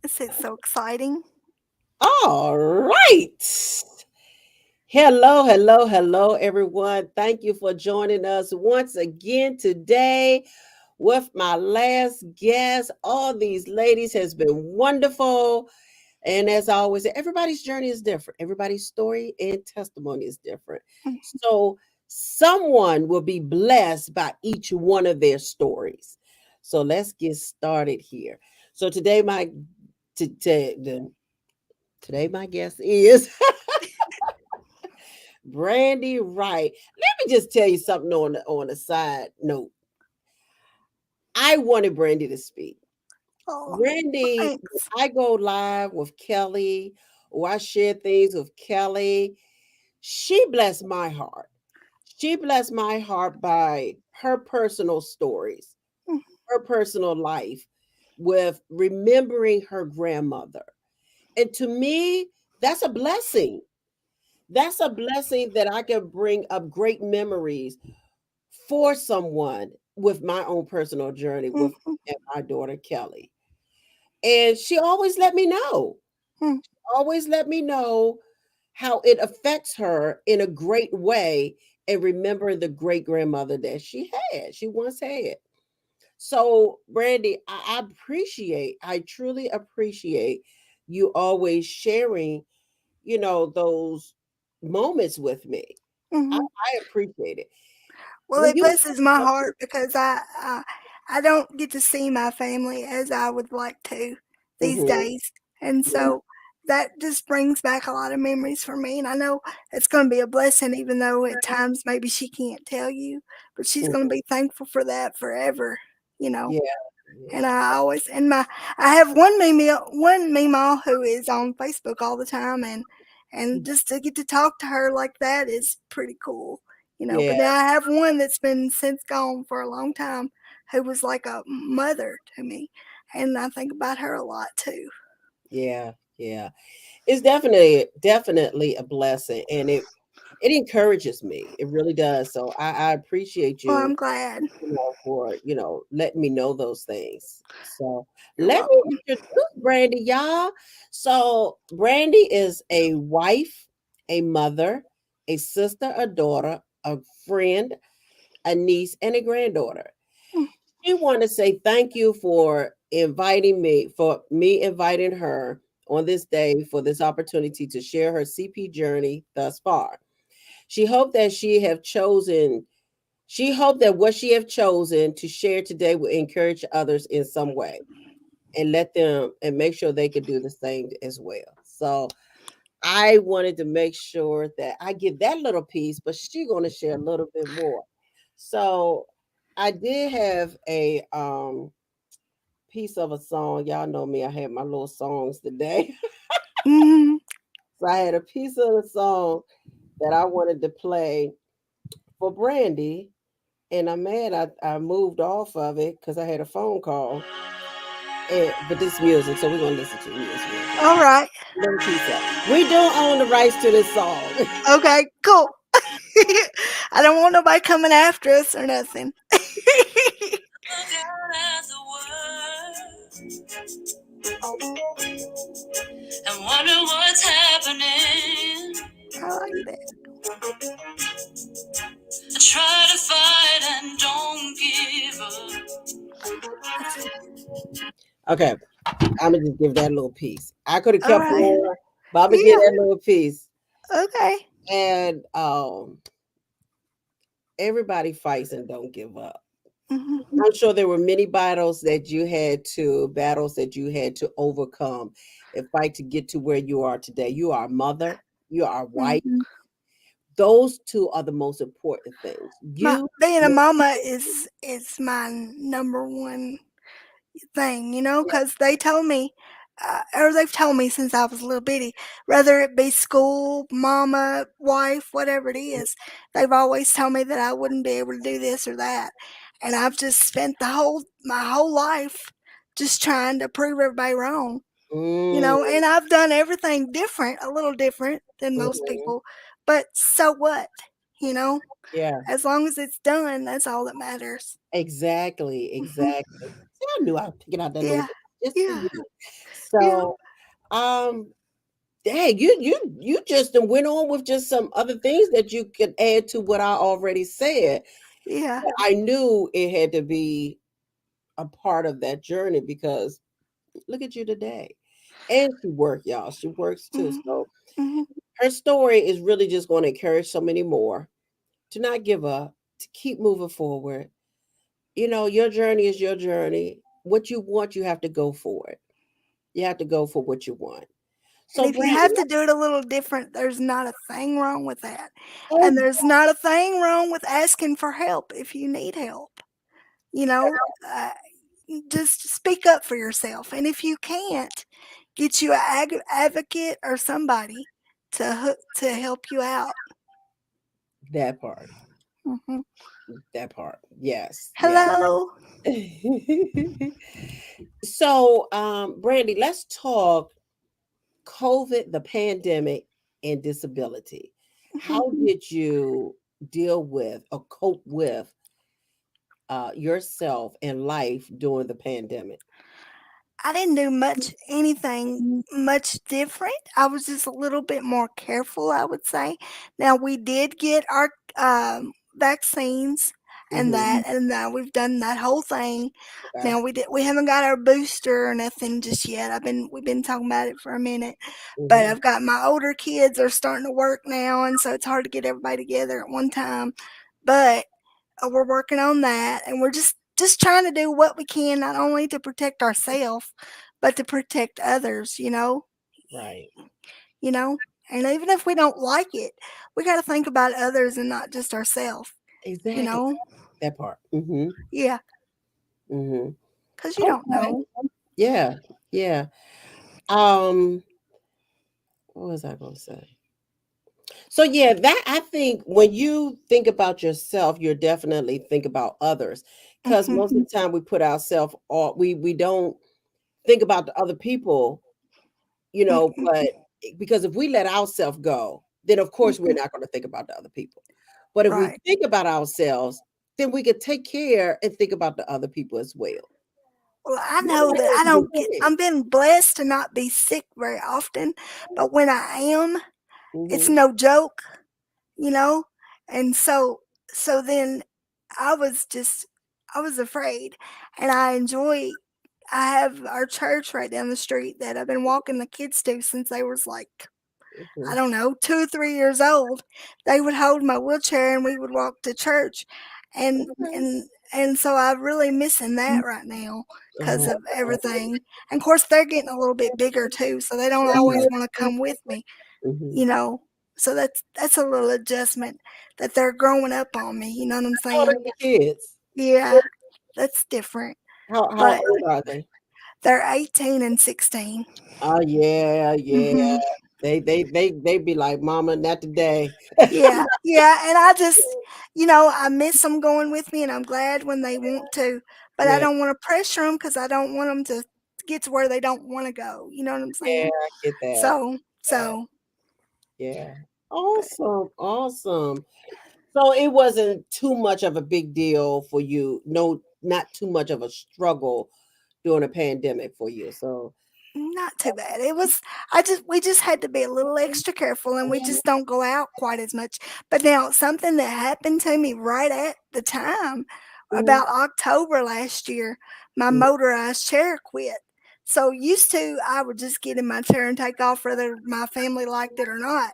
This is so exciting. All right. Hello, hello, hello, everyone. Thank you for joining us once again today with my last guest. All these ladies has been wonderful. And as I always say, everybody's journey is different. Everybody's story and testimony is different. Mhm. So someone will be blessed by each one of their stories. So let's get started here. So today my guest is Brandi Wright. Let me just tell you something on a side note. I wanted Brandi to speak. Oh, Brandi, when thanks. I go live with Kelly or I share things with Kelly, she blessed my heart. She blessed my heart by her personal stories, Mm, her personal life with remembering her grandmother. And to me, that's a blessing. That's a blessing that I can bring up great memories for someone with my own personal journey with mhm, and my daughter Kelly. And she always let me know, mm. always let me know how it affects her in a great way and remembering the great grandmother that she once had. So, Brandi, I appreciate, I truly appreciate you always sharing, those moments with me. Mhm. I appreciate it. Well, When it you blesses my heart because I don't get to see my family as I would like to these Mhm. days, and so that just brings back a lot of memories for me. And I know it's going to be a blessing, even though at times maybe she can't tell you, but she's going to Mhm. be thankful for that forever. You know. Yeah, And yeah. I always and my I have one Meemaw who is on Facebook all the time, and just to get to talk to her like that is pretty cool, you know. Yeah, But then I have one that's been since gone for a long time, who was like a mother to me, and I think about her a lot too. yeah, yeah. It's definitely a blessing, and it encourages me. It really does. So I appreciate Well, you, I'm glad. for letting me know those things. So You're let me welcome. introduce Brandy, y'all. So Brandy is a wife, a mother, a sister, a daughter, a friend, a niece, and a granddaughter. Mm, She want to say thank you for me inviting her on this day for this opportunity to share her CP journey thus far. She hoped that she hoped that what she have chosen to share today will encourage others in some way and let them and make sure they could do the same as well. So I wanted to make sure that I give that little piece, but she's going to share a little bit more. So I did have a piece of a song. Y'all know me, I had my little songs today. mhm. So I had a piece of the song that I wanted to play for Brandy. And I'm mad I moved off of it because I had a phone call. But this music, so we're gonna listen to the music real quick. All right. Little piece of we don't own the rights to this song. Okay. Cool. I don't want nobody coming after us or nothing. Look out at the world and wonder what's happening. I like that. I try to fight and don't give That's up. Okay, I'm gonna just give that little piece. I could have all kept right. more, but I'm gonna give Yeah. that little piece. Okay. And everybody fights and don't give up. Mhm. I'm sure there were many battles that you had to overcome and fight to get to where you are today. You are a mother, you are a wife. Mhm. Those two are the most important things. My You, being a your mama is my number one thing, you know, because they told me, or they've told me since I was a little bitty, whether it be school, mama, wife, whatever it is, they've always told me that I wouldn't be able to do this or that, and I've just spent my whole life just trying to prove everybody wrong, you mm, know, and I've done everything different, a little different than most mhm. people, but so what, you know? Yeah, As long as it's done, that's all that matters. exactly, Mhm. exactly. See, I knew I was picking out that little Yeah. bit just for Yeah. you. Yeah, So, um, dang, you just done went on with just some other things that you could add to what I already said. yeah, But I knew it had to be a part of that journey because look at you today. And she worked, y'all. She works too. mhm, So mhm. her story is really just going to encourage so many more to not give up, to keep moving forward. You know, your journey is your journey. What you want, you have to go for it. You have to go for what you want. And So, if you Brandon, have to do it a little different, there's not a thing wrong with that. oh, And there's not a thing wrong with asking for help if you need help. You know, uh, just speak up for yourself. And if you can't, get you an advocate or somebody to help you out. that part, Hmm. that part. Yes, yes. Hello. So, Brandy, let's talk COVID, the pandemic, and disability. Hmm. How did you deal with or cope with yourself and life during the pandemic? I didn't do anything much different. I was just a little bit more careful, I would say. Now we did get our vaccines and Mm-hmm. and now we've done that whole thing. Okay. Now we haven't got our booster or nothing just yet. We've been talking about it for a minute, but Mm-hmm. I've got my older kids are starting to work now, and so it's hard to get everybody together at one time. But we're working on that, and we're just trying to do what we can, not only to protect ourselves, but to protect others. Right. You know. And even if we don't like it, we got to think about others and not just ourselves. You Exactly. know. That part. Mm-hmm. Yeah, Mm-hmm. because you don't Okay. know. Yeah. Yeah. Um, what was I gonna say? So yeah, that I think when you think about yourself, you're definitely think about others. Because Hmm. most of the time we put ourselves all we don't think about the other people, but because if we let ourselves go, then of course we're Hmm. not going to think about the other people. But if we Right. think about ourselves, then we can take care and think about the other people as well. Well, I Yeah, know that I go don't get. ahead. I'm been blessed to not be sick very often, but when I am, it's Mm-hmm. no joke. You know, and then I was just I was afraid, and I have our church right down the street that I've been walking the kids to since they was like, Mm-hmm. I don't know, 2 or 3 years old. They would hold my wheelchair and we would walk to church, and Okay. and so I'm really missing that right now because Oh, of everything. And of course they're getting a little bit bigger too, so they don't always want to come with me, mm-hmm. you know. So that's a little adjustment that they're growing up on me. You know what I'm How old are saying? your kids? Yeah, that's different. How But old are they? they're 18 and 16. Oh yeah, yeah. Hmm. They be like, Mama, not today. Yeah, yeah, and I miss them going with me, and I'm glad when they want to, but I Yeah, don't want to pressure them because I don't want them to get to where they don't want to go. You know what I'm yeah, saying? I get that. So, That. so, Yeah. but Awesome. Awesome. So it wasn't too much of a big deal for you. No, not too much of a struggle during a pandemic for you. So not too bad. It was we just had to be a little extra careful, and we just don't go out quite as much. But now something that happened to me right at the time, mhm, about October last year, my mhm, motorized chair quit. So used to I would just get in my chair and take off whether my family liked it or not,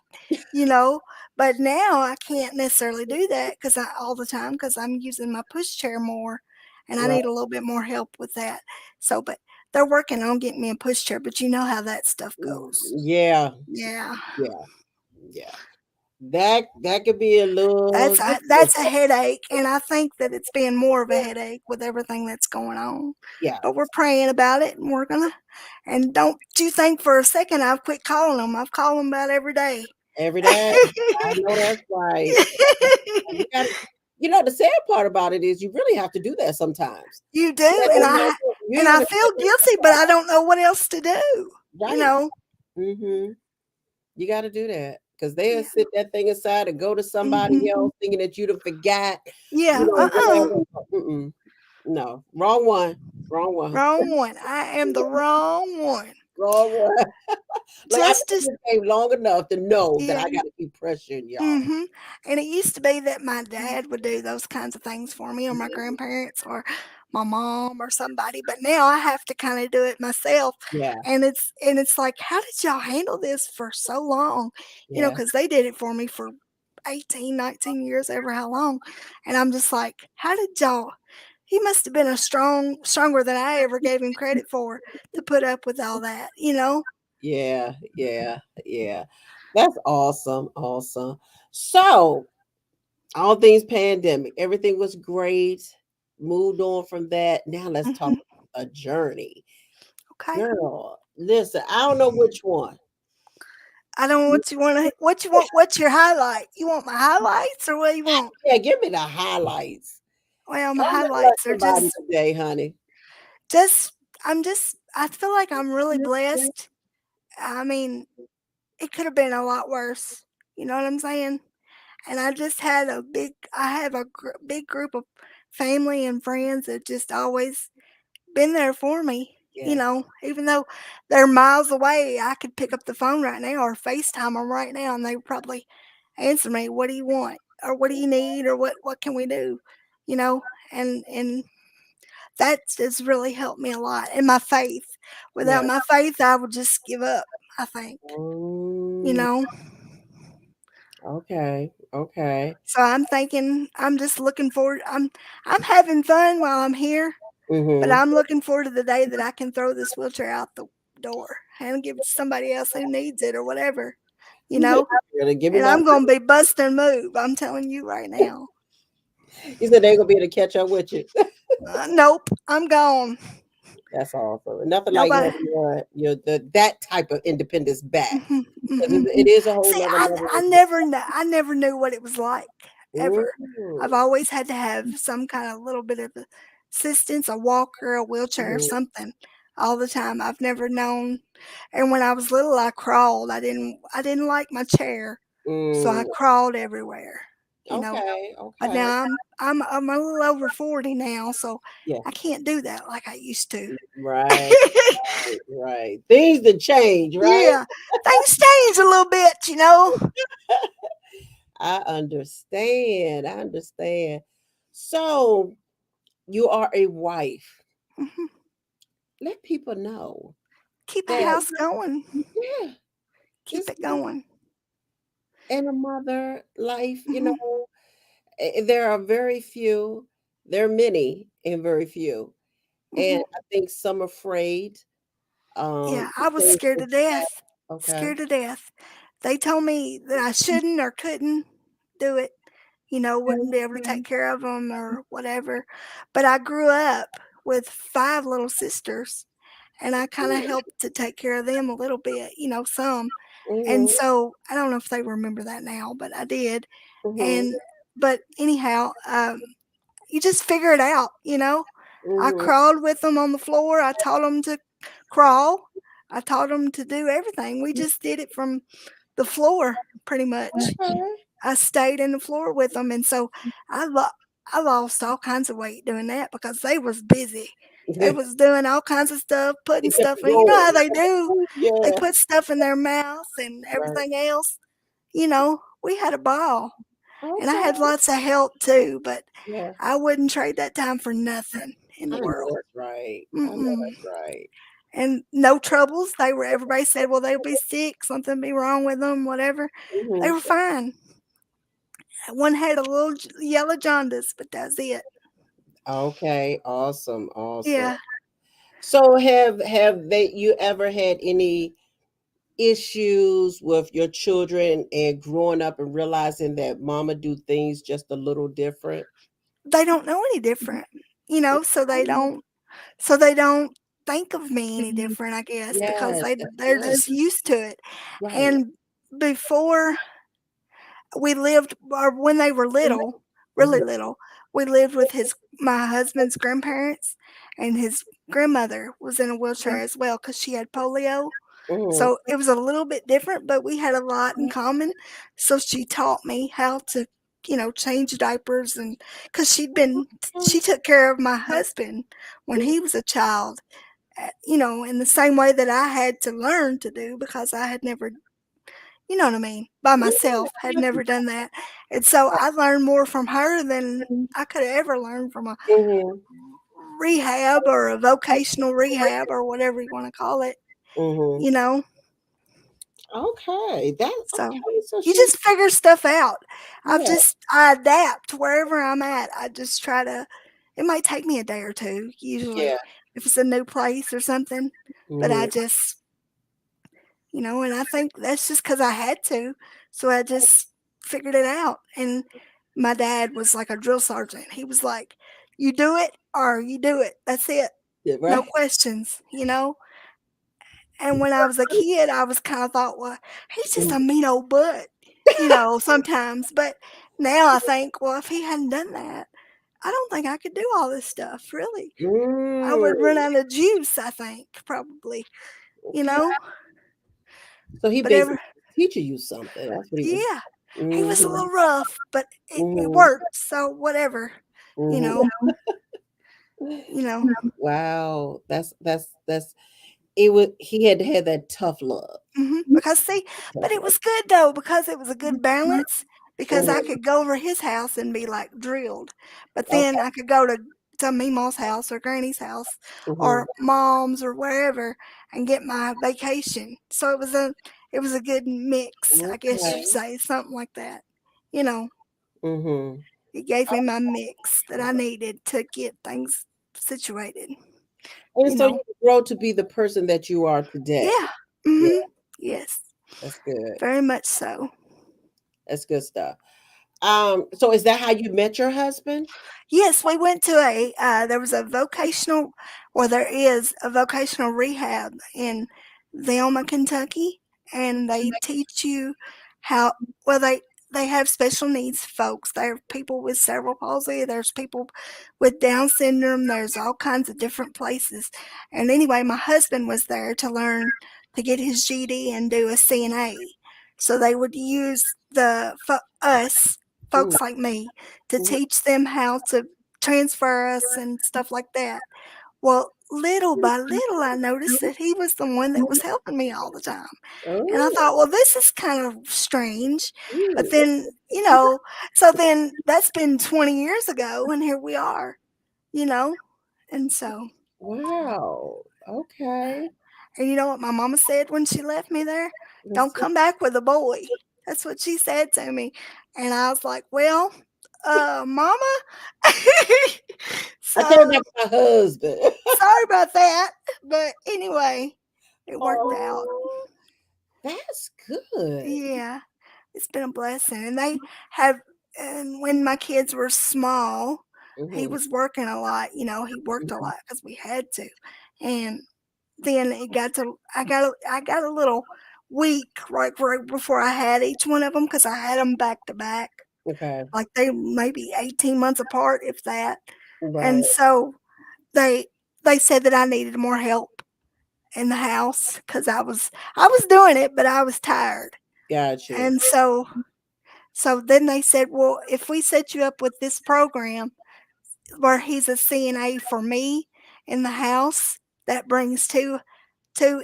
you know. But now I can't necessarily do that because I all the time because I'm using my push chair more, and I right. need a little bit more help with that. So, but they're working on getting me a pushchair, but you know how that stuff goes. Yeah. Yeah. Yeah. Yeah. That could be a little That's a headache, and I think that it's being more of a headache with everything that's going on. yeah. But we're praying about it, and we're gonna. And don't you think for a second I've quit calling them. I've called them about every day. Every day. I know that's right. You gotta the sad part about it is you really have to do that sometimes. You You do, have no you and have I no feel choice. guilty, but I don't know what else to do. You Right. know? Mhm. You gotta do that because 'cause they'll Yeah. sit that thing aside and go to somebody Mhm. else thinking that you done forgot, Yeah. whatever. Mm-mm. No, wrong one, wrong one. Wrong one. I am the wrong one. Wrong one. Like I just been in as this game long enough to know that yeah. I got to keep pressuring y'all. Mhm. And it used to be that my dad would do those kinds of things for me, or my grandparents, or my mom, or somebody. But now I have to kind of do it myself, Yeah, and it's like, how did y'all handle this for so long? You know, yeah. because they did it for me for 18, 19 years, ever how long, and I'm just like, how did y'all? He must have been stronger than I ever gave him credit for to put up with all that. You know. Yeah, yeah, yeah. That's awesome. Awesome. So, all things pandemic, everything was great. Moved on from that. Now let's talk Hmm. about a journey. Okay. Girl, listen, I don't know which one. I don't know what you want to. What you want? What's your highlight? You want my highlights, or what do you want? Yeah, give me the highlights. Well, my Come and bless highlights are somebody today, honey. just. I'm just. I feel like I'm really blessed. I mean, it could have been a lot worse. You know what I'm saying? And I just had a big. I have a big group of family and friends that just always been there for me. You Yes. know, even though they're miles away, I could pick up the phone right now or FaceTime them right now, and they would probably answer me. What do you want, or what do you need, or what can we do? You know, and that has really helped me a lot. And my faith. Without Yeah. my faith, I would just give up. I think. You Mm, know. okay. Okay. So I'm thinking. I'm just looking forward. I'm having fun while I'm here. But Mm-hmm. I'm looking forward to the day that I can throw this wheelchair out the door and give it to somebody else who needs it or whatever, you You said, know? "Girl, give me And my." I'm going to be bust and move. I'm telling you right now. You said they ain't gonna be able to catch up with you. Nope, I'm gone. That's awesome. Nothing like Nobody. having your that type of independence back Hmm. because Hmm. it is a whole See, nother level I of never I never knew what it was like ever. mm, I've always had to have some kind of little bit of assistance, a walker, a wheelchair, or mm, something, all the time. I've never known. And when I was little, I crawled. I didn't like my chair, so I mm. crawled everywhere. You know. Okay, But okay. now I'm a little over 40 now, so Yeah, I can't do that like I used to. right, right. Things that change, right? Yeah, things change a little bit, you know. I understand. I understand. So you are a wife. Mhm. Let people know Keep a that house going. yeah, Keep this it going. and a mother life, Mhm. there are very few, there are many and very few. And Mhm. I think some afraid Yeah, to I was say scared to things. death. Okay. Scared to death. They told me that I shouldn't or couldn't do it. You know, wouldn't be able to take care of them or whatever. But I grew up with 5 little sisters, and I kind of helped to take care of them a little bit, you know, some. And Mm-hmm, so I don't know if they remember that now, but I did. mm-hmm, And but anyhow, you just figure it out, you know. I mm-hmm. crawled with them on the floor. I taught them to crawl. I taught them to do everything. We just did it from the floor pretty much. Okay. I stayed in the floor with them, and so I lo- I lost all kinds of weight doing that because they was busy. They was doing all kinds of stuff, putting It kept stuff you in. You know going. how they do. They Yeah. put stuff in their mouth and Right. everything else. You know, we had a ball, and I Okay. had lots of help too. But Yeah. I wouldn't trade that time for nothing in I the know world. that's right. I know Mm-mm. that's right. And no troubles. They were. Everybody said, "Well, they'll be sick. Something be wrong with them. Whatever." They Hmm. were fine. One had a little yellow jaundice, but that's it. Okay. Awesome. Awesome. Yeah, So have they you ever had any issues with your children and growing up and realizing that mama do things just a little different? they don't know any different, you know, so they don't think of me any different, I guess, because Yes, that's they're good. just used to it. Right. And before we lived, or when they were little, really Mhm, little, we lived with his my husband's grandparents, and his grandmother was in a wheelchair as well because she had polio. mhm, So it was a little bit different, but we had a lot in common. So she taught me how to, you know, change diapers, and because she took care of my husband when he was a child, in the same way that I had to learn to do because I had never, you know what I mean, by myself, had never done that. And so I learned more from her than I could have ever learned from a Mhm. rehab or a vocational rehab or whatever you want to call it, Mhm. you know. Okay. That So okay. So you she just figure stuff out. yeah. I adapt wherever I'm at. I just try to, it might take me a day or two, usually, Yeah. if it's a new place or something. But I Mhm. just, and I think that's just because I had to. So I just figured it out. And my dad was like a drill sergeant. He was like, you do it or you do it. That's it. Yeah, No right. questions. And when I was a kid, I was kind of thought, well, he's just Mm. a mean old butt, sometimes. But now I think, well, if he hadn't done that, I don't think I could do all this stuff, really. I Mm. would run out of juice, I think, probably, you Okay. know? So he But basically teaching you something. That's what he was. yeah, he was a Mhm. little rough, but it Mhm. worked. So whatever, you Mhm. know, you know. Wow. That's it was he had to have that tough love. Because see, Tough but it love. was good though because it was a good balance because I Mhm. could go over his house and be like drilled, but then Okay. I could go to Meemaw's house or Granny's house Mhm. or Mom's or wherever and get my vacation. So it was a good mix, I guess you'd Okay. say, something like that. You know, Mhm. it gave me my mix that I needed to get things situated. And You so know, you grow to be the person that you are today. yeah, Yeah, yes, that's good. very much so. That's good stuff. So is that how you met your husband? Yes, we went to there was a vocational, or there is a vocational rehab in Velma, Kentucky, and they teach you how, well, they have special needs folks. There are people with cerebral palsy, there's people with Down syndrome, there's all kinds of different places. And anyway, my husband was there to learn to get his GD and do a CNA. So they would use us, Mm, folks like me, to mhm. teach them how to transfer us and stuff like that. Well, little by little, I noticed that he was the one that was helping me all the time. And I Oh, thought, well, this is kind of strange. But mm, then, so then that's been 20 years ago, and here we are, you know? And so, wow. Okay. and you know what my mama said when she left me there? Don't Let's see. come back with a boy. That's what she said to me. And I was like, well, mama? I came So back with my husband. sorry about that. But anyway, it worked out. Oh, that's good. Yeah, it's been a blessing. And they have, and when my kids were small, he Hmm. was working a lot. He worked a lot because we had to. And then it got to, I got a little weak right before I had each one of them because I had them back to back. Okay. Like they maybe 18 months apart, if that. Right. And so they they said that I needed more help in the house because I was doing it, but I was tired. Got you. And so then they said, well, if we set you up with this program where he's a CNA for me in the house, that brings two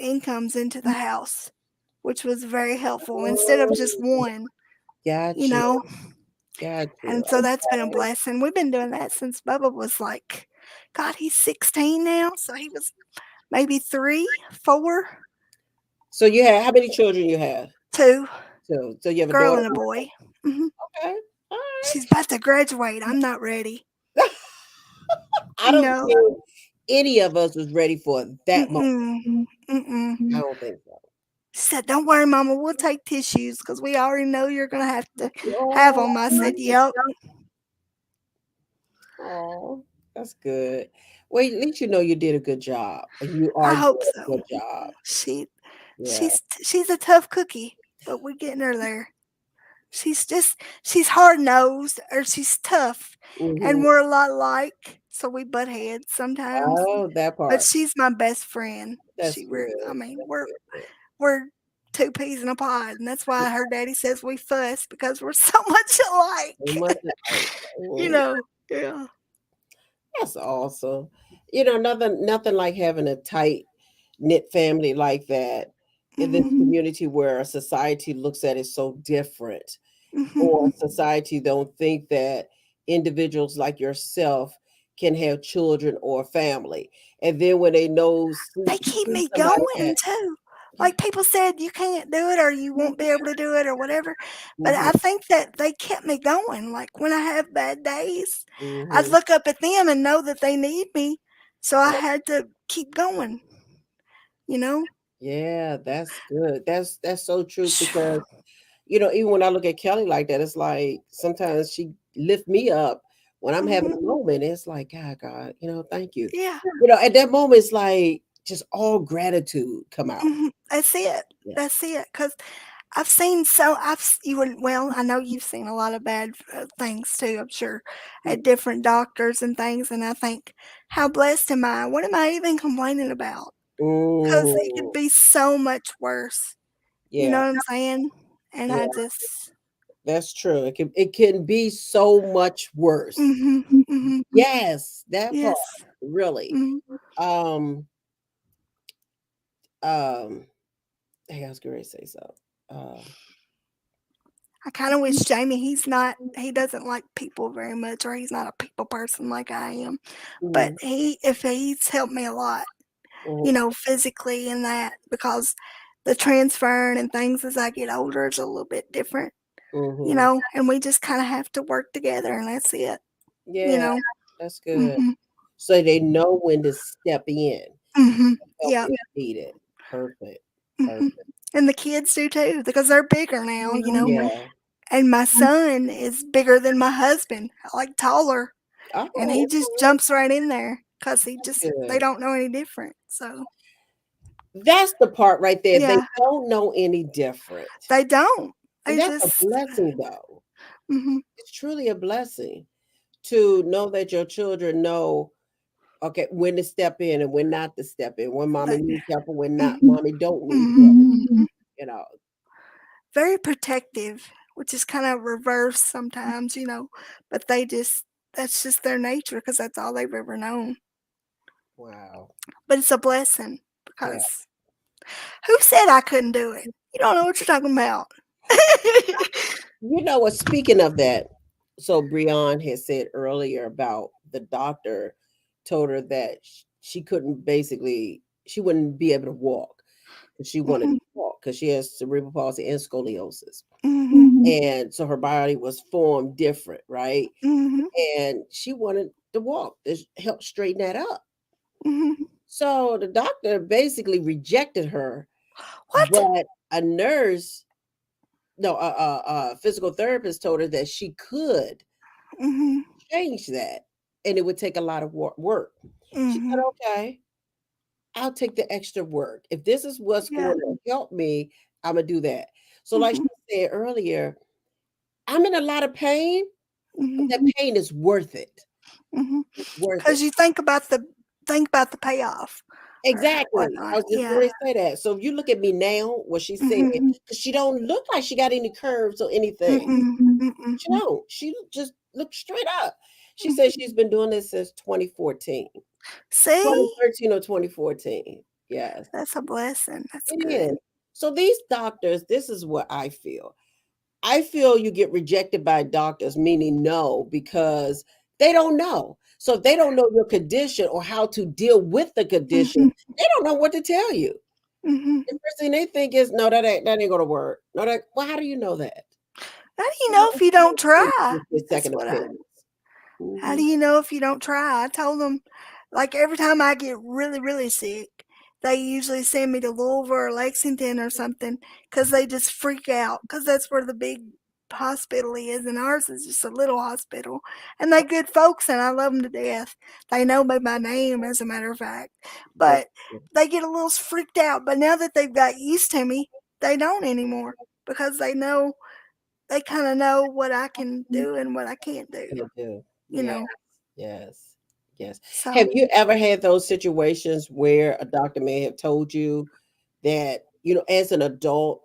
incomes into the house, which was very helpful instead of just Oh, one, you got you. know. Got you. And so that's been a blessing. We've been doing that since Bubba was like, God, he's 16 now, so he was maybe 3, 4, So you have how many children you have? 2, So you have a girl daughter. and a boy. Hmm. Okay. All right. She's about to graduate. I'm not ready. I You don't know, think any of us was ready for that moment. mm-mm, mm-mm. I don't think so. She said, "Don't worry, Mama. We'll take tissues because we already know you're gonna have to have Oh, them." I said, "Yep." oh, that's good. Well, at least you know you did a good job, and you I are doing hope a so. good job. She, Yeah. she's a tough cookie, but we're getting her there. She's hard nosed or she's tough, and Hmm. we're a lot alike, so we butt heads sometimes. Oh, that But part. she's my best friend. That's good. I mean, That's good. we're two peas in a pod, and that's why her daddy says we fuss because we're so much So alike. much alike. you Mhm. know, yeah. That's awesome. nothing like having a tight knit family like that in this Mhm. community where society looks at it so different, Mhm. or society don't think that individuals like yourself can have children or family. And then when they They keep see me somebody that, going too. yeah, Like people said, you can't do it or you won't be able to do it or whatever. But hmm I think that they kept me going. Like when I have bad days, I'd hmm look up at them and know that they need me. So I had to keep going, you know? yeah, that's good. That's so true because even when I look at Kelly like that, it's like sometimes she lift me up when I'm having Mhm. a moment. It's like, God, thank you. Yeah. At that moment, it's like just all gratitude come out. Mhm. That's it. Yeah. That's it. Because I've seen so you would well, I know you've seen a lot of bad things too. I'm sure at different doctors and things, and I think, how blessed am I? What am I even complaining about? Because it could Mm, be so much worse. You know yeah, what I'm saying? And I yeah, just, that's true. It can be so much worse. mhm, mhm, Yes, that part yes, really. mhm. Um, um, hey, I was going to say so. I kind of wish Jamie, he doesn't like people very much, or he's not a people person like I am. But Mm, if he's helped me a lot, mm, physically and that, because the transferring and things as I get older is a little bit different, mm-hmm. and we just kind of have to work together and that's it, you Yeah, know. that's good. Mhm. So they know when to step in, Mhm. help Yep. if needed. Perfect. Mhm. Perfect. And the kids do too because they're bigger now. Yeah. And my son is bigger than my husband, like taller, and he Oh, just jumps right in there because they good. don't know any different. So, That's the part right there. They yeah, don't know any different. they don't. And They that's a just blessing, though. mhm. It's truly a blessing to know that your children know, okay, when to step in and when not to step in, when mommy They needs help and when not, mhm. mommy don't need Mhm. help, Mhm. you know. Very protective, which is kind of reverse sometimes, but that's just their nature because that's all they've ever known. Wow. But it's a blessing Yeah. because who said I couldn't do it? You don't know what you're talking about. You know what? Speaking of that, so Breon had said earlier about the doctor told her that she couldn't basically, she wouldn't be able to walk because she wanted Mhm. to walk because she has cerebral palsy and scoliosis. Mhm. And so her body was formed different, right? Mhm. And she wanted to walk to help straighten that up. Mhm. So the doctor basically rejected her, What? but a nurse, no, a physical therapist told her that she could Mhm. change that and it would take a lot of work. She said, Mhm. okay, I'll take the extra work. If this is what's Yeah. going to help me, I'm going to do that. So, like Mhm. she said earlier, I'm in a lot of pain, but Mhm. that pain is worth it. Mhm. It's worth it. Because you think about the payoff or Exactly. I whatnot. was just Yeah. going to say that. So if you look at me now, what she said, Mhm. because she don't look like she got any curves or anything. Mm-mm. Mm-mm. She don't. She just looks straight up. She Mhm. said she's been doing this since 2014. See, 2013 or 2014. Yes, that's a blessing. That's it good. is. So these doctors, this is what I feel. I feel you get rejected by doctors, meaning no, because they don't know. So if they don't know your condition or how to deal with the condition, Mhm. they don't know what to tell you. Mhm. The first thing they think is, no, that ain't gonna work. No, that well, how do you know that? How do you You know, know if you don't try? you get That's second what I opinions. How do Hmm you know if you don't try? I told them, like, every time I get really, really sick, they usually send me to Louisville or Lexington or something because they just freak out because that's where the big hospital is, and ours is just a little hospital. And they good folks, and I love them to death. They know me by name, as a matter of fact. Yeah. But they get a little freaked out. But now that they've got used to me, they don't anymore because they kind of know what I can do and what I can't do, Can do. you Yes, know. yes, yes. Have So, you ever had those situations where a doctor may have told you that, as an adult,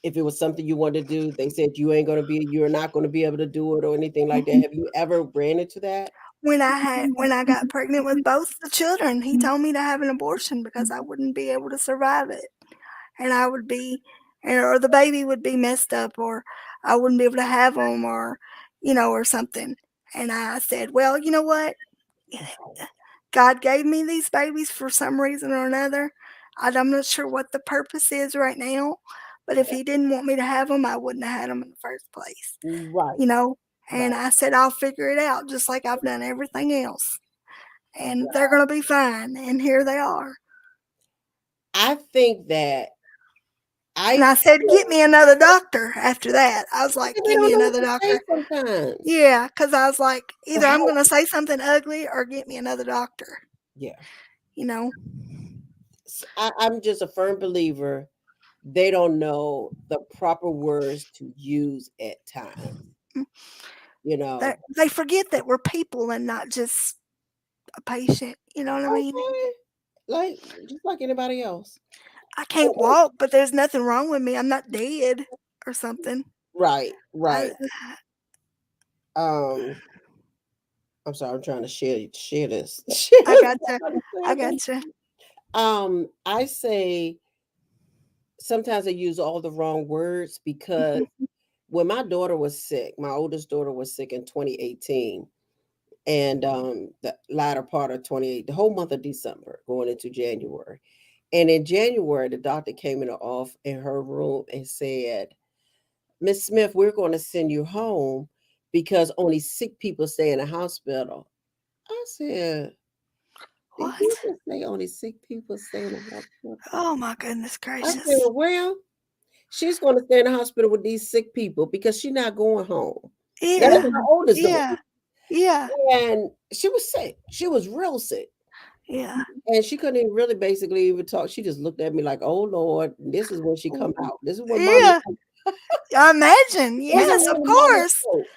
if it was something you wanted to do, they said you're not going to be able to do it or anything like that? mhm. Have you ever ran into that? when I got pregnant with both the children, he told me to have an abortion because I wouldn't be able to survive it, and I would be, or the baby would be messed up, or I wouldn't be able to have them, or or something. And I said, well, you know what? God gave me these babies for some reason or another. I'm not sure what the purpose is right now, but if He didn't want me to have them, I wouldn't have had them in the first place, Right, you know. And right. I said, I'll figure it out just like I've done everything else. And they're going to be fine. And here they are. I think that I And I said, feel get me another doctor after that. I was like, they give don't me know what another to say doctor. sometimes. Yeah, because I was like, Or either I'm how? going to say something ugly or get me another doctor, Yeah. you know. I'm just a firm believer they don't know the proper words to use at times. You know, They forget that we're people and not just a patient. You know what I mean? okay, like just like anybody else. I can't And- walk, but there's nothing wrong with me. I'm not dead or something. right, I right. Um, I'm sorry, I'm trying to share this. Share I this gotcha. I understanding. gotcha. I say sometimes I use all the wrong words because Mhm. when my daughter was sick, my oldest daughter was sick in 2018, and the latter part of 28, the whole month of December going into January. And in January, the doctor came in her room and said, Miss Smith, we're going to send you home because only sick people stay in the hospital. I said, did you What? just say only sick people stay in the hospital? Oh my goodness I said, gracious. well, she's going to stay in the hospital with these sick people because she's not going home. That is Yeah. my oldest daughter. Yeah. Yeah. And she was sick. She was real sick. Yeah. And she couldn't even really basically even talk. She just looked at me like, oh Lord, this is when she come out. This is when mama, Yeah. I imagine. this is Yes, of when mama course. spoke.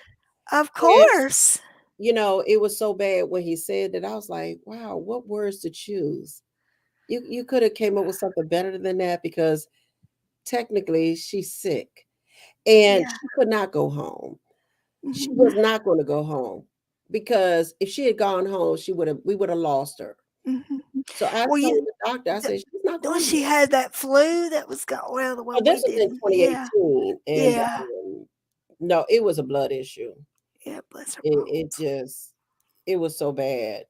Of And course. it was so bad when he said that. I was like, wow, what words to choose. You could have came up with something better than that because technically she's sick and Yeah. she could not go home. She Mhm. was not going to go home because if she had gone home, we would have lost her. Mhm. So I Well, told the doctor, I d said, she's not well, going she nowhere. had that flu that was Oh, well, we this was in didn't. Yeah. 2018, and Yeah. no, it was a blood issue. Yeah, bless her It bones. just it was so bad.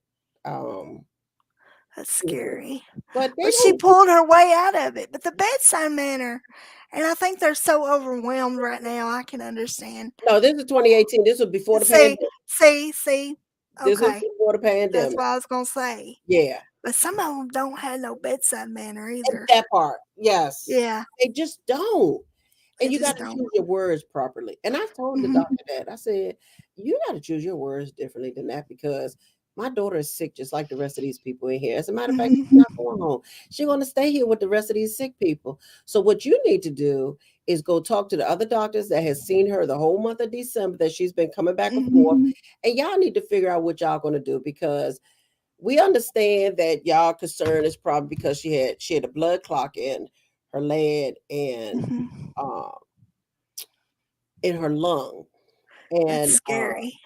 Um, That's you know, scary. but they But she don't. pulled her way out of it. But the bedside manner, and I think they're so overwhelmed right now. I can understand. No, this is 2018. This was before the See, pandemic. see. This was Okay, before the that's pandemic. what I was gonna say. Yeah, But some of them don't have no bedside manner and either. that part. Yes, Yeah, they just don't. they And you got just to don't. choose your words properly. And I've told the Mhm, doctor that. I said, you got to choose your words differently than that because my daughter is sick just like the rest of these people in here. As a matter of fact, she's mhm, not going home. She's going to stay here with the rest of these sick people. So what you need to do is go talk to the other doctors that has seen her the whole month of December that she's been coming back and forth. mhm, And y'all need to figure out what y'all going to do because we understand that y'all concern is probably because she had a blood clot in her leg and mhm. uh, in her lung. That's And scary.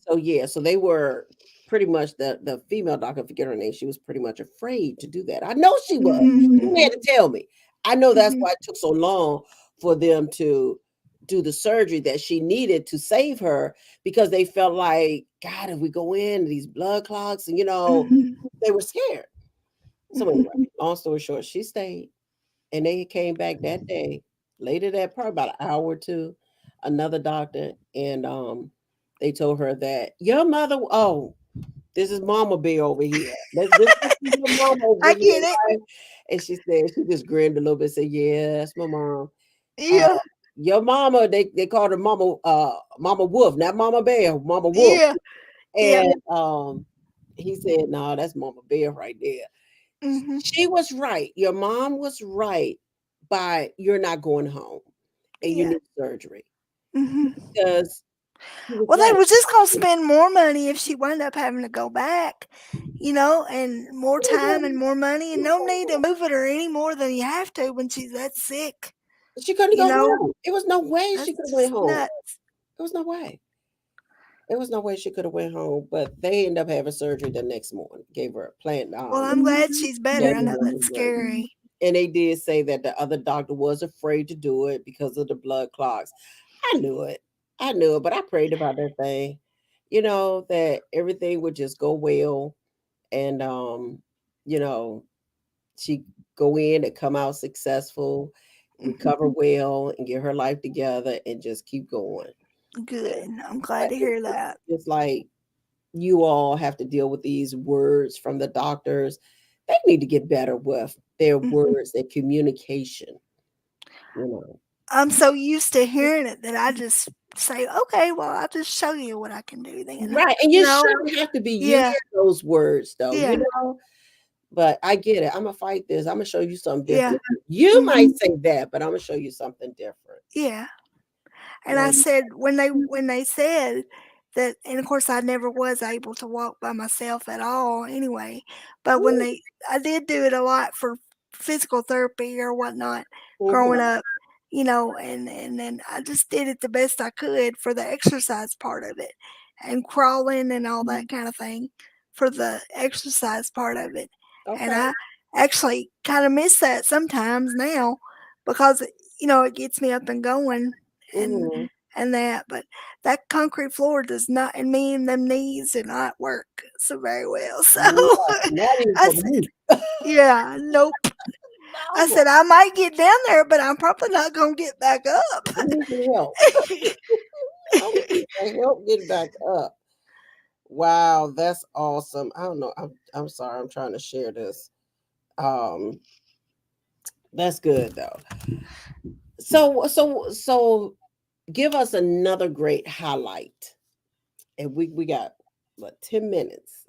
so yeah, so they were pretty much the female doctor, I forget her name, she was pretty much afraid to do that. I know she was. Mhm, She had to tell me. I know that's mhm, why it took so long for them to do the surgery that she needed to save her because they felt like, God, if we go in these blood clots, and mhm, they were scared. So anyway, mhm. long story short, she stayed and they came back that day, later that probably about an hour or two, another doctor, and they told her that your mother, oh, this is Mama B over here. Let's see your mama over I here, get it. right? And she said she just grinned a little bit, said, "Yeah, that's my mom. Uh, Yeah, your mama, they called her Mama Mama Wolf, not Mama Bear, Mama Wolf." yeah, yeah. And he said, "No, that's Mama Bear right there." Mhm. She was right. Your mom was right by you're not going home and you Yeah. need surgery Mhm. because she was Well, they right. were just gonna spend more money if she wound up having to go back, and more time and more money, and no need to move it or any more than you have to when she's that sick. She couldn't You go know, home. It was no way she that's could have went just home. nuts. There was no way. There was no way she could have went home, but they ended up having surgery the next morning. Gave her a plant. Well, I'm glad she's better. I know that's January. scary. And they did say that the other doctor was afraid to do it because of the blood clots. I knew it. I knew it, but I prayed about that thing. That everything would just go well and you know, she go in and come out successful, Mhm. recover well and get her life together and just keep going. Good. I'm glad But to hear that. it's like you all have to deal with these words from the doctors. They need to get better with their Mm. words, their communication, you know. I'm so used to hearing it that I just say, "Okay, well, I'll just show you what I can do then." Right. And You you know? shouldn't have to be using Yeah. those words though, Yeah. But I get it. I'm gonna fight this. I'm gonna show you something Yeah. different. You Mhm. might say that, but I'm gonna show you something different. Yeah. And I And said when they said that, and of course I never was able to walk by myself at all anyway, but when mm, they I did do it a lot for physical therapy or whatnot growing mhm, up, and then I just did it the best I could for the exercise part of it and crawling and all that kind of thing for the exercise part of it. And okay. I actually kind of miss that sometimes now because it gets me up and going and Mhm. that, but that concrete floor does not, and me and them knees do not work so very well. So No, not even I for said, me. yeah, nope. I No. said I might get down there, but I'm probably not gonna get back up. I need some help. I need some help getting back up. Wow, that's awesome. I don't know. I'm sorry. I'm trying to share this. Um, that's good though. So give us another great highlight. And we got what 10 minutes.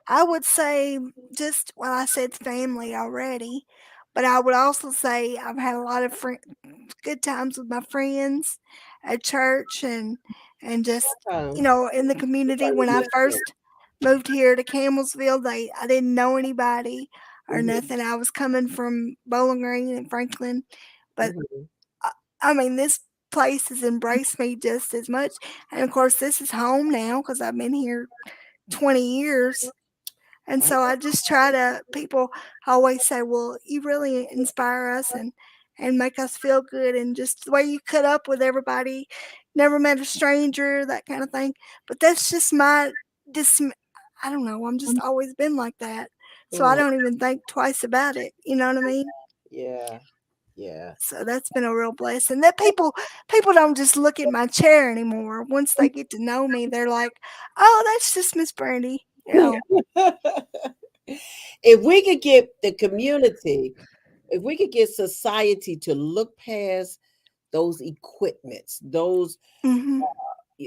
I would say just well, I said family already, but I would also say I've had a lot of good times with my friends at church and just Um, in the we community. probably When I missed it. first moved here to Campbellsville, I didn't know anybody or Mhm, nothing. I was coming from Bowling Green and Franklin, but mhm. I, I mean this place has embraced me just as much. And of course, this is home now because I've been here 20 years. And Oh, so I just try to people always say, "Well, you really inspire us and make us feel good and just the way you cut up with everybody, never met a stranger, that kind of thing." But that's just my dis I don't know, I'm just always been like that. So I mm, don't even think twice about it, you know what I mean? yeah, yeah. So that's been a real blessing. That people don't just look at my chair anymore. Once they get to know me, they're like, "Oh, that's just Miss Brandy." You know. If we could get the community, if we could get society to look past those equipments, those Mhm.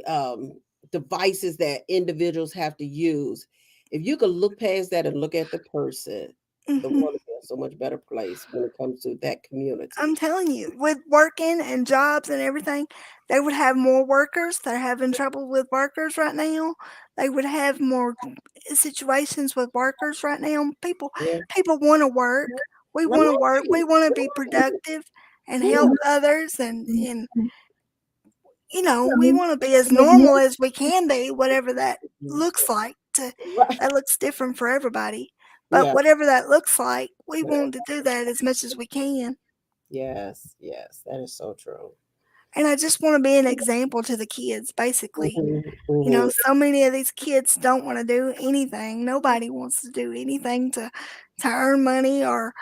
um, devices that individuals have to use, if you could look past that and look at the person, the Mhm. world would be a so much better place when it comes to that community. I'm telling you, with working and jobs and everything, they would have more workers. They're having trouble with workers right now. They would have more situations with workers right now. People Yeah. people want to work. We want to work. Right. We want to be productive and help Mhm. others and we want to be as normal as we can be, whatever that looks like. Right. That looks different for everybody. But Yeah. whatever that looks like, we want to do that as much as we can. Yes. Yes. That is so true. And I just wanna be an example to the kids, basically. Mhm, mhm. So many of these kids don't wanna do anything. Nobody wants to do anything to earn money or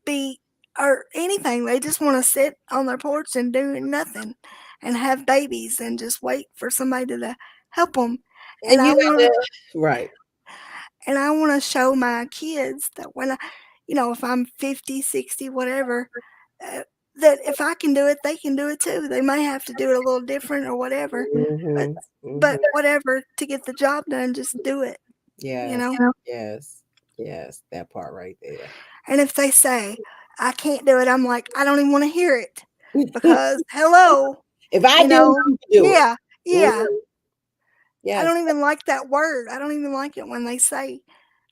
be or anything. They just wanna sit on their porch and do nothing and have babies and just wait for somebody to help them. And And I you wanna have to, right. and I wanna show my kids that when if I'm 50, 60, whatever, uh, that if I can do it, they can do it too. They may have to do it a little different or whatever, but Mhm, but mhm. whatever to get the job done, just do it, you Yes, know? yes, yes, that part right there. And if they say, "I can't do it," I'm like, "I don't even wanna hear it," because hello, If I you do it, know? you can do it. Yeah, yeah. Mhm. I Yes. don't even like that word. I don't even like it when they say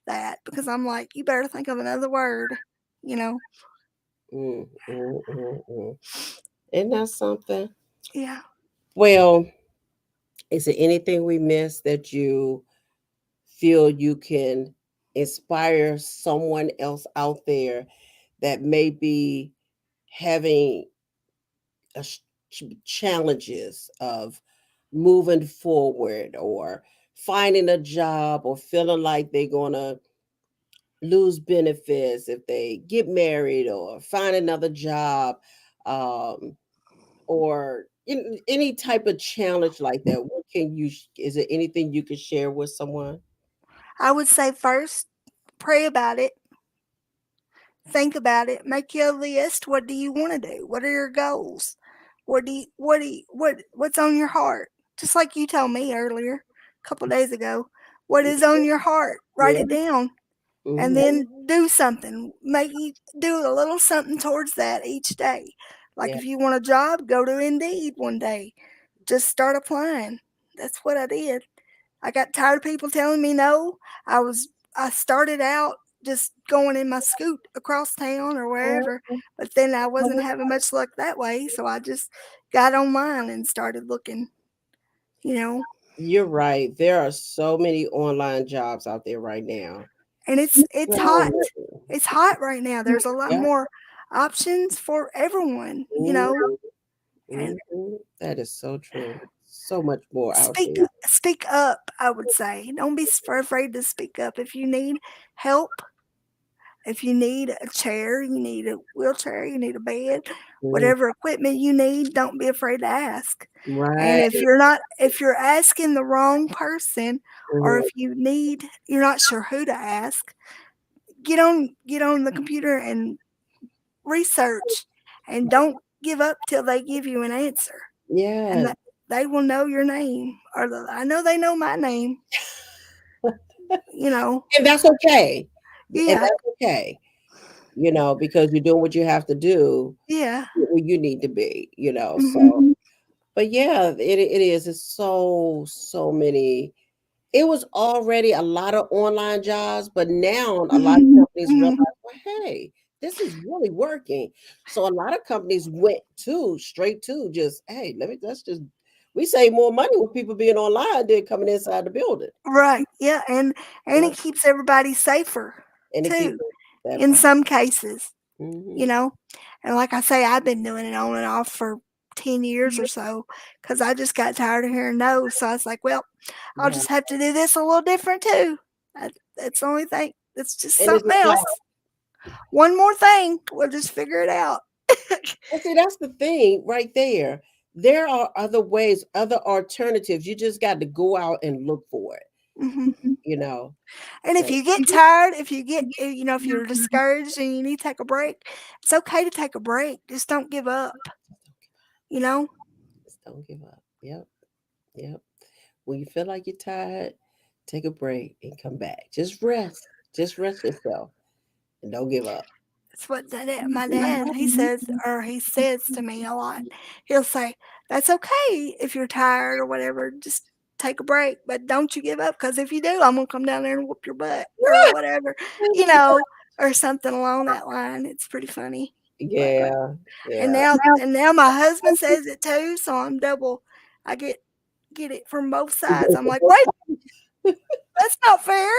that because I'm like, "You better think of another word," you know? Mm, mm, mm, mm. Isn't that something? Yeah. Well, Is there anything we missed that you feel you can inspire someone else out there that may be having a challenges of moving forward or finding a job or feeling like they're going to lose benefits if they get married or find another job, um, or any type of challenge like that? What can you, is there anything you can share with someone? I would say first, pray about it, think about it, make your list. What do you want to do? What are your goals? What's on your heart? Just like you told me earlier, a couple days ago. What is on your heart? Write Yeah. it down and Hmm. then do something. Make you do a little something towards that each day. Like Yeah. if you want a job, go to Indeed one day. Just start applying. That's what I did. I got tired of people telling me no. I was I started out just going in my scoot across town or wherever, but then I wasn't having much luck that way, so I just got online and started looking, you know. You're right. There are so many online jobs out there right now. And it's So hot. many. It's hot right now. There's a lot Yeah. more options for everyone, you know. Mhm, And mhm. That is so true. So much more out speak there. speak up, I would say. Don't be afraid to speak up if you need help. If you need a chair, you need a wheelchair, you need a bed, Mhm. whatever equipment you need, don't be afraid to ask. And Right. if you're asking the wrong person, or Mhm. if you're not sure who to ask, get on the computer and research, and don't give up till they give you an answer. And Yes. that they will know your name, or I know they know my name. You know, And that's okay. And yeah, that's okay. Because you're doing what you have to do yeah, where you need to be, hmm, so but yeah, it is. It's so many. It was already a lot of online jobs, but now a lot of companies realize, hmm, well, hey, this is really working. So a lot of companies went to straight to just, hey, let's just we save more money with people being online than coming inside the building. right, yeah, and Yeah. it keeps everybody safer And it keeps too that in part. some cases, you Hmm. know. And like I say, I've been doing it on and off for 10 years or so because I just got tired of hearing no. So I was like, well, I'll Yeah. just have to do this a little different too. That's the only thing. It's just And it's something a job. else. One more thing. We'll just figure it out. And see, that's the thing right there. There are other ways, other alternatives. You just got to go out and look for it, Hmm. you know. And if So you get tired, if you're discouraged and you need to take a break, it's okay to take a break. Just don't give up, you know? just don't give up. Yep. Yep. When you feel like you're tired, take a break and come back. Just rest. Just rest yourself and don't give up. It's what my dad, he says, or he says to me a lot. He'll say, "That's okay if you're tired or whatever. Just take a break, but don't you give up. Because if you do, I'm gonna come down there and whoop your butt or whatever, you know, or something along that line." It's pretty funny, but Yeah. and Yeah. now my husband says it too, so I'm double. I get it from both sides. I'm like, wait, that's not fair.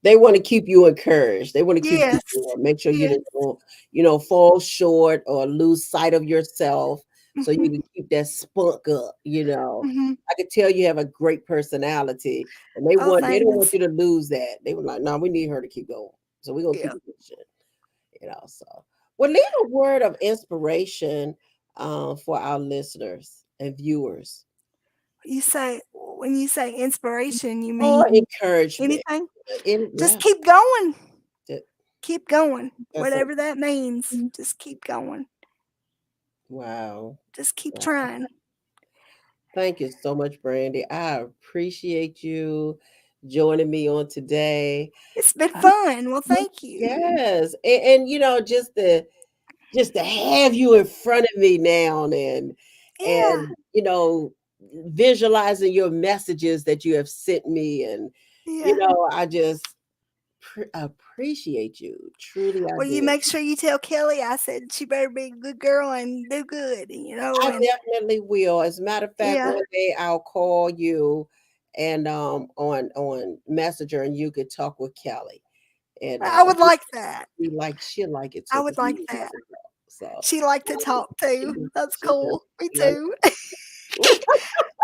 They want to keep you encouraged. They want to keep you Yes, going. Make sure you yes. don't, fall short or lose sight of yourself. So you Hmm. can keep that spunk up. Hmm. I could tell you have a great personality, and they Oh, don't want thanks. you to lose that. They were like, "No, we need her to keep going, so we're gonna keep Yeah. it pushing." So, well, leave a word of inspiration for our listeners and viewers, When you say inspiration, you or mean encouragement. anything? Just Yeah, keep going. that, Keep going. that's a Whatever that means. Just keep going. wow. Just keep Wow. trying. Thank you so much, Brandy. I appreciate you joining me on today. It's been fun. Well, thank you. Yes, and just to have you in front of me now, Yeah. and visualizing your messages that you have sent me, and Yeah. I just appreciate you. Truly, I Well, you do. make sure you tell Kelly I said she better be a good girl and do good, I and definitely will. As a matter of fact, yeah, one day I'll call you and on Messenger, and you could talk with Kelly, and I would like that. she'll like it I too would because like she that. likes to talk. So She liked to talk she too. do, That's she does. cool. Me Yeah. too.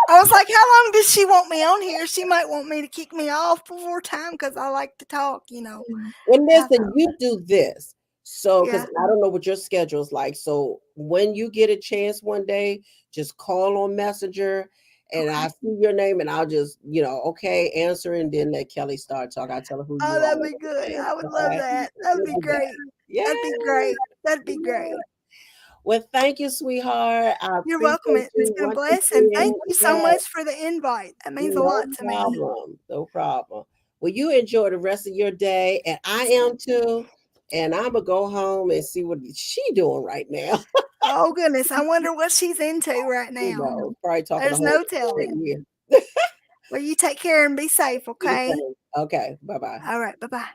I was like, how long does she want me on here? She might want me to kick me off before time because I like to talk. And I listen, thought, you do this. So, because yeah. I don't know what your schedule is like. So, when you get a chance one day, just call on Messenger and I Okay. see your name and I'll just, okay, answer and then let Kelly start talking. I tell her who Oh, you are that'd and be good. everything. I would love Okay. that. That'd You be do that. great. Yeah. That'd be great. That'd be Yeah. great. Well, thank you, sweetheart. I You're welcome. appreciate It's you been a once blessing. again. Thank you so Yeah. much for the invite. That means a No lot to me. problem. No problem. Well, you enjoy the rest of your day, and I am too. And I'm gonna go home and see what she doing right now. Oh goodness, I wonder what she's into right You now. know, probably talking a There's whole no telling. year. Well, you take care and be safe, You the okay? same. Okay. Bye bye. All right, bye bye.